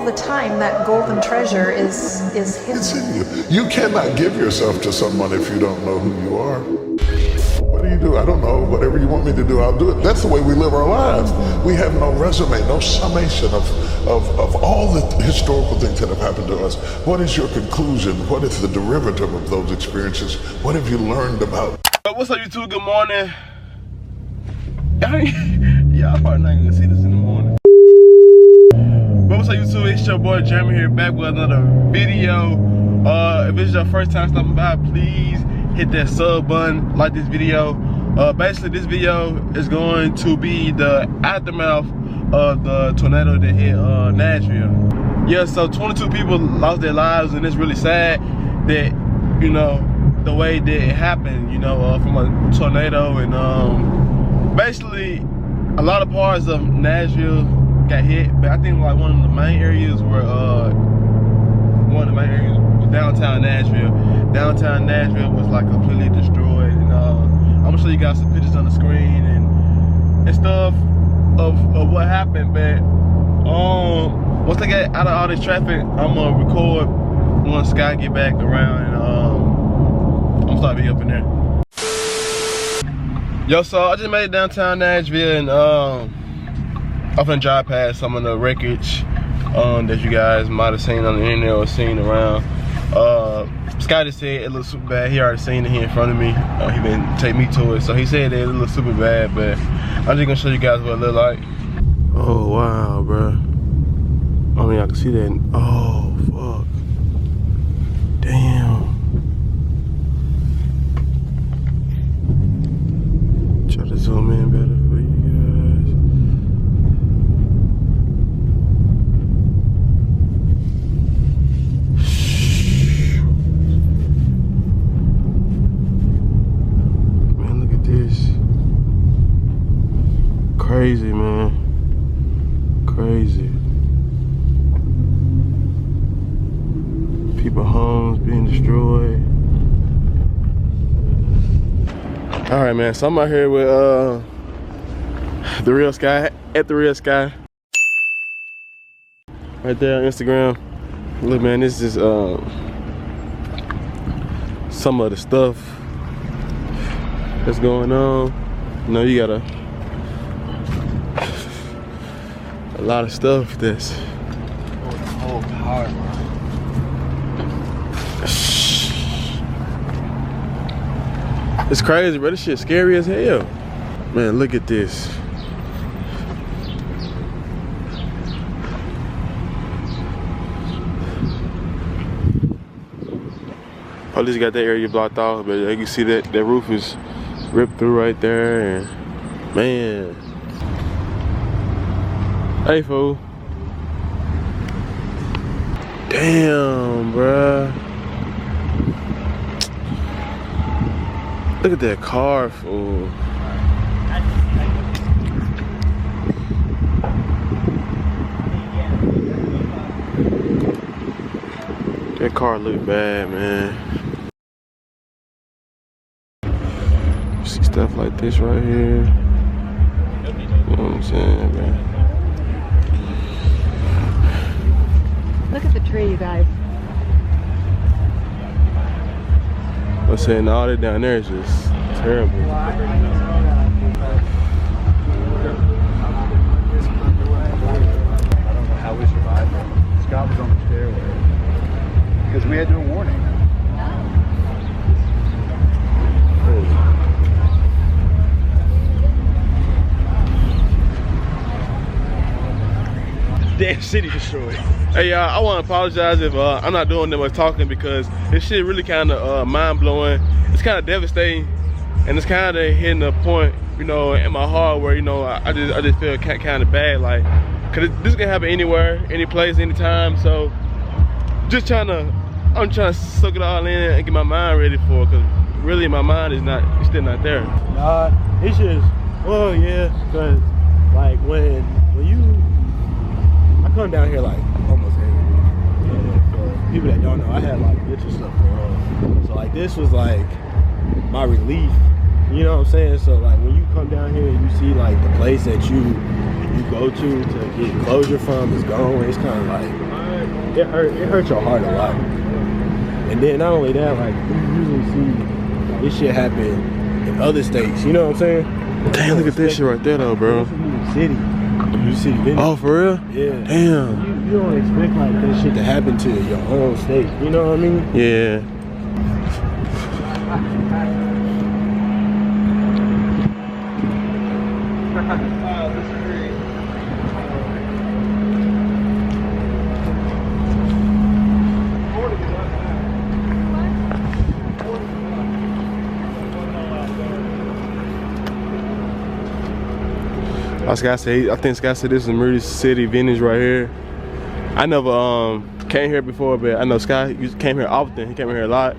the time that golden treasure is hidden. It's in you. You cannot give yourself to someone if you don't know who you are. What do you do? I don't know. Whatever you want me to do, I'll do it. That's the way we live our lives. We have no resume, no summation of all the historical things that have happened to us. What is your conclusion? What is the derivative of those experiences? What have you learned about? What's up, YouTube? Good morning. Y'all probably not gonna see this in the morning. But what's up, YouTube? It's your boy Jeremy here, back with another video. If it's your first time stopping by, please hit that sub button, like this video. Basically, this video is going to be the aftermath of the tornado that hit Nashville. Yeah, so 22 people lost their lives, and it's really sad that, you know, the way that it happened, you know, from a tornado. And basically, a lot of parts of Nashville got hit, but I think like one of the main areas were downtown Nashville. Downtown Nashville was like completely destroyed, and I'm gonna show you guys some pictures on the screen and stuff of what happened. But once they get out of all this traffic, I'm gonna record once Sky get back around, and I'm gonna start video up in there. Yo, so I just made it downtown Nashville, and I'm finna drive past some of the wreckage that you guys might have seen on the internet or seen around. Scott just said it looks super bad. He already seen it here in front of me. He been take me to it, so he said that it looks super bad. But I'm just gonna show you guys what it look like. Oh wow, bro! Only I can see that. Oh fuck! Damn! Try to zoom in better for you guys. Crazy, man. Crazy. People homes being destroyed. All right, man. So I'm out here with the real Sky, at the real Sky. Right there on Instagram. Look, man, this is some of the stuff that's going on. You know, you gotta a lot of stuff that's whole power line. It's crazy, bro. This shit scary as hell. Man, look at this. Police got that area blocked off, but you can see that roof is ripped through right there, and man. Hey, fool. Damn, bruh. Look at that car, fool. That car look bad, man. See stuff like this right here. You know what I'm saying, man? Look at the tree, you guys. I'm saying all that down there is just terrible. I don't know how we survived it. Scott was on the stairway because we had no warning. Damn city destroyed. Hey y'all, I want to apologize if I'm not doing that much talking, because this shit really kind of mind-blowing. It's kind of devastating, and it's kind of hitting a point, you know, in my heart where, you know, I just feel kind of bad, like, cause this can happen anywhere, any place, anytime. So I'm trying to soak it all in and get my mind ready for it, cause really my mind is still not there. Nah, it's just, well, yeah, cause like when you, I come down here like almost every week. And for people that don't know, I had like mental stuff going on. So like this was like my relief. You know what I'm saying? So like when you come down here and you see like the place that you go to get closure from is gone, it's kind of like it hurts your heart a lot. And then not only that, like you usually see this shit happen in other states. You know what I'm saying? Damn, look at this shit right there, though, bro. City. Oh, for real? Yeah. Damn. You don't expect like that shit to happen to your own state. You know what I mean? Yeah. Scott said, I think Scott said this is Murray City vintage right here. I never came here before, but I know Scott came here often. He came here a lot.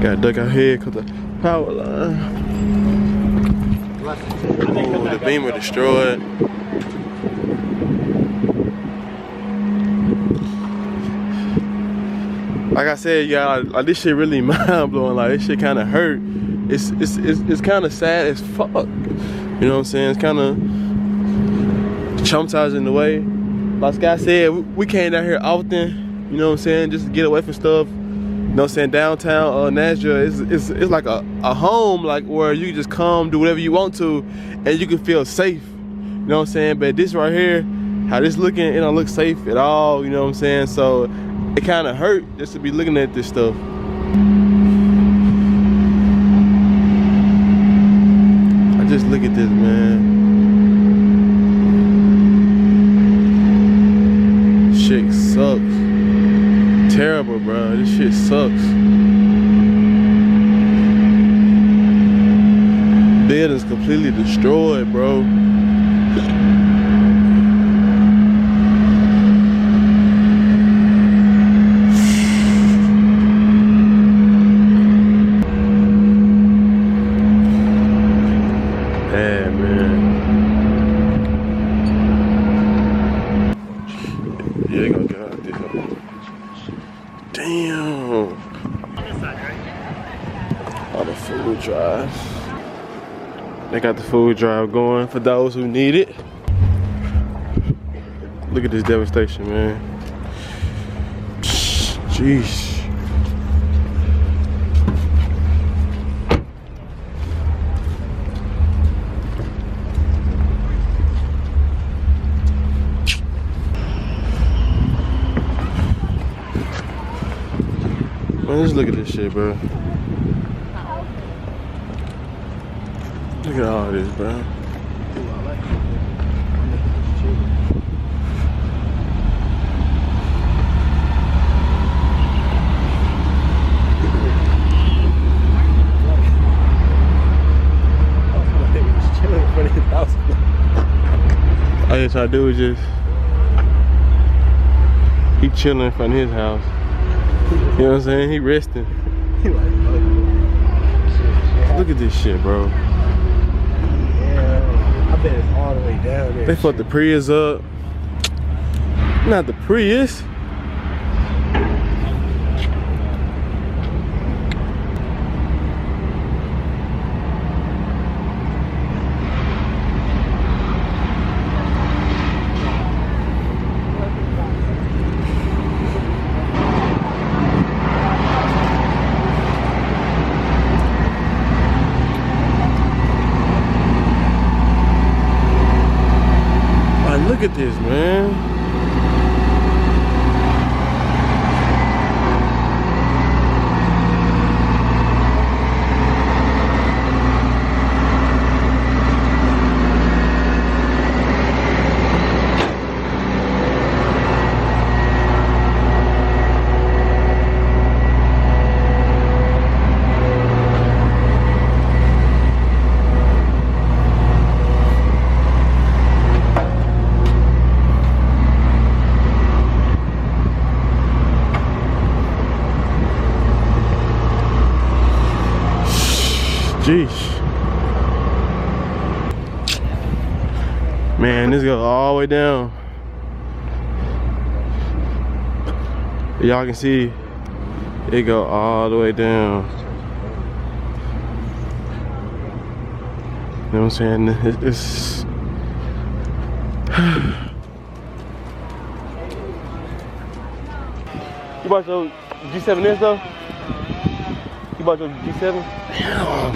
Got duck out here because the power line. Oh, the beamer destroyed. Like I said, y'all, like this shit really mind blowing. Like this shit kind of hurt. It's kind of sad as fuck. You know what I'm saying? It's kind of traumatizing in a way. Like Scott said, we came down here often. You know what I'm saying? Just to get away from stuff. You know what I'm saying? Downtown Nashville it's like a home, like where you can just come, do whatever you want to, and you can feel safe. You know what I'm saying? But this right here, how this looking, it don't look safe at all. You know what I'm saying? So it kind of hurt just to be looking at this stuff. Just look at this, man. Shit sucks. Terrible, bro. This shit sucks. Building's completely destroyed, bro. They got the food drive going for those who need it. Look at this devastation, man. Jeez. Man, just look at this shit, bro. Look at all this, bro. All he trying to do is just he chilling in front of his house. You know what I'm saying? He resting. Look at this shit, bro. I bet it's all the way down there. They fucked the Prius up. Not the Prius. Look at this, man. Jeez. Man, this goes all the way down. Y'all can see it go all the way down. You know what I'm saying? It's You bought your G7S though? You bought your G7? Damn.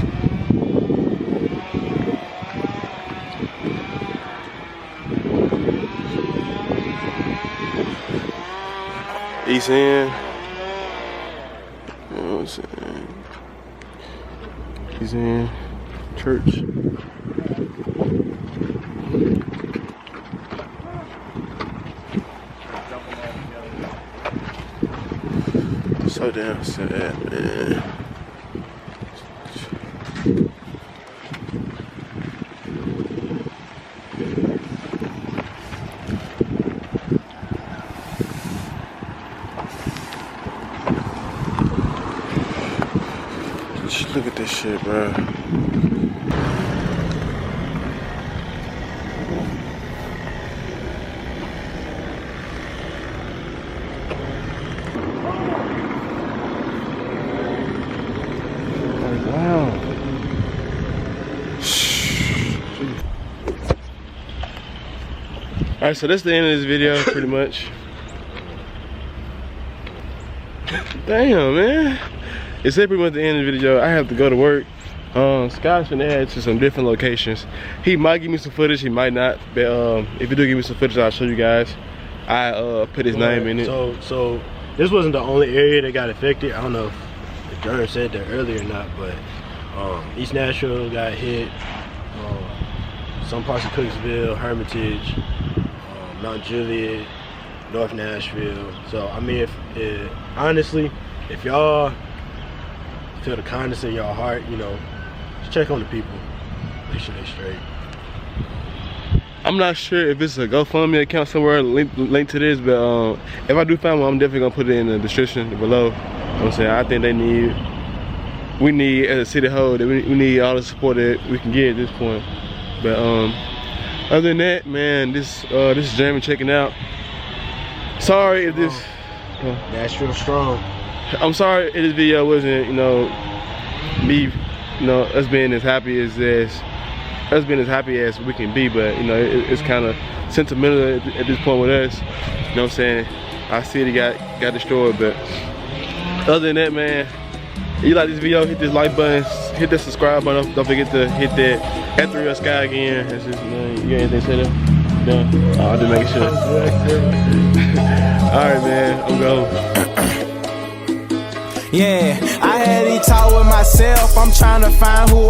East End. You know what I'm saying? East End Church. So damn sad, man. Just look at this shit, bro. Wow. Alright, so that's the end of this video, pretty much. Damn, man. It's pretty much the end of the video. I have to go to work. Scott's finna head to some different locations. He might give me some footage, he might not. But if he do give me some footage, I'll show you guys. I put his name in it. So this wasn't the only area that got affected. I don't know if Jordan said that earlier or not, but East Nashville got hit. Some parts of Cooksville, Hermitage, Mount Juliet, North Nashville. So I mean, if honestly, if y'all feel the kindness in your heart, you know, just check on the people, make sure they straight. I'm not sure if it's a GoFundMe account somewhere linked to this, but if I do find one, I'm definitely gonna put it in the description below. You know what I'm saying? I think we need as a city whole, that we need all the support that we can get at this point. But other than that, man, this is Jeremy checking out. Sorry if this Nashville strong. I'm sorry if this video wasn't, you know, me, you know, us being as happy as we can be, but you know, it's kind of sentimental at this point with us. You know what I'm saying? Our city got destroyed, but other than that, man, if you like this video, hit this like button, hit that subscribe button. Don't forget to hit that at the real sky again. That's just, man, you got anything to say there? No? I'll just make sure. Alright, man, I'm going. Yeah, I had to talk with myself. I'm trying to find who